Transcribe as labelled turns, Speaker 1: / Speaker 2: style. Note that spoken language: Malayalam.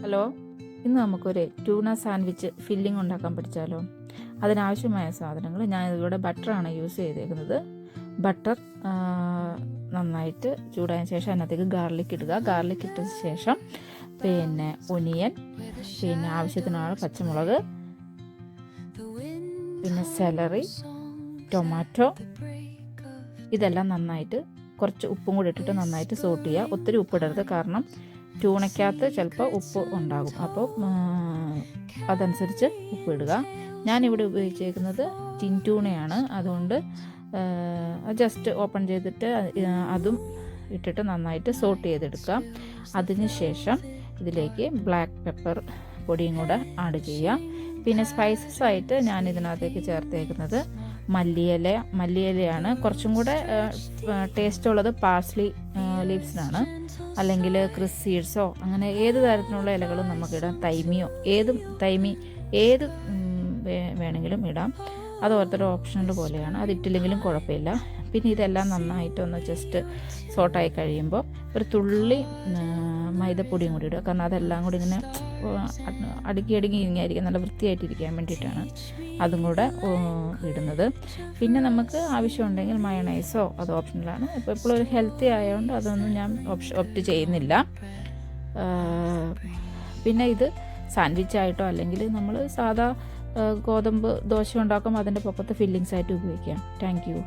Speaker 1: ഹലോ, ഇന്ന് നമുക്കൊരു ട്യൂണ സാൻഡ്വിച്ച് ഫില്ലിംഗ് ഉണ്ടാക്കാൻ പഠിച്ചാലോ? അതിനാവശ്യമായ സാധനങ്ങൾ ഞാൻ ഇതിലൂടെ ബട്ടറാണ് യൂസ് ചെയ്തേക്കുന്നത്. ബട്ടർ നന്നായിട്ട് ചൂടായതിനു ശേഷം അതിനകത്തേക്ക് ഗാർലിക് ഇടുക. ഗാർലിക് ഇട്ട ശേഷം പിന്നെ ഒനിയൻ, പിന്നെ ആവശ്യത്തിനുള്ള പച്ചമുളക്, പിന്നെ സെലറി, ടൊമാറ്റോ, ഇതെല്ലാം നന്നായിട്ട് കുറച്ച് ഉപ്പും കൂടി ഇട്ടിട്ട് നന്നായിട്ട് സോട്ട് ചെയ്യുക. ഒത്തിരി ഉപ്പിടരുത്, കാരണം ട്യൂണയ്ക്കകത്ത് ചിലപ്പോൾ ഉപ്പ് ഉണ്ടാകും. അപ്പോൾ അതനുസരിച്ച് ഉപ്പിടുക. ഞാനിവിടെ ഉപയോഗിച്ചേക്കുന്നത് ടിൻ ട്യൂണയാണ്. അതുകൊണ്ട് ജസ്റ്റ് ഓപ്പൺ ചെയ്തിട്ട് അതും ഇട്ടിട്ട് നന്നായിട്ട് സോട്ട് ചെയ്തെടുക്കുക. അതിനുശേഷം ഇതിലേക്ക് ബ്ലാക്ക് പെപ്പർ പൊടിയും കൂടെ ആഡ് ചെയ്യുക. പിന്നെ സ്പൈസസ് ആയിട്ട് ഞാൻ ഇതിനകത്തേക്ക് ചേർത്തേക്കുന്നത് മല്ലിയിലയാണ്. കുറച്ചും കൂടെ ടേസ്റ്റ് ഉള്ളത് പാഴ്സ്ലി ലീവ്സിനാണ്, അല്ലെങ്കിൽ ക്രിസ് സീഡ്സോ, അങ്ങനെ ഏത് തരത്തിലുള്ള ഇലകളും നമുക്കിടാം. തൈമി ഏത് വേണമെങ്കിലും ഇടാം. അത് ഓരോരുത്തരുടെ ഓപ്ഷണൽ പോലെയാണ്. അതിട്ടില്ലെങ്കിലും കുഴപ്പമില്ല. പിന്നെ ഇതെല്ലാം നന്നായിട്ടൊന്ന് ജസ്റ്റ് സോട്ടായി കഴിയുമ്പോൾ ഒരു തുള്ളി മൈദപ്പൊടിയും കൂടി ഇടുക. കാരണം അതെല്ലാം കൂടി ഇങ്ങനെ അടുക്കി ഇങ്ങനെയായിരിക്കും, നല്ല വൃത്തിയായിട്ടിരിക്കാൻ വേണ്ടിയിട്ടാണ് അതും കൂടെ ഇടുന്നത്. പിന്നെ നമുക്ക് ആവശ്യമുണ്ടെങ്കിൽ മയണൈസോ, അത് ഓപ്ഷണലാണ്. ഇപ്പോൾ എപ്പോഴും ഒരു ഹെൽത്തി ആയതുകൊണ്ട് അതൊന്നും ഞാൻ ഓപ്റ്റ് ചെയ്യുന്നില്ല. പിന്നെ ഇത് സാൻഡ്വിച്ചായിട്ടോ അല്ലെങ്കിൽ നമ്മൾ സാധാ ഗോതമ്പ് ദോശ ഉണ്ടാക്കുമ്പോൾ അതിൻ്റെ പൊക്കത്ത് ഫില്ലിങ്സ് ആയിട്ട് ഉപയോഗിക്കാം. Thank you.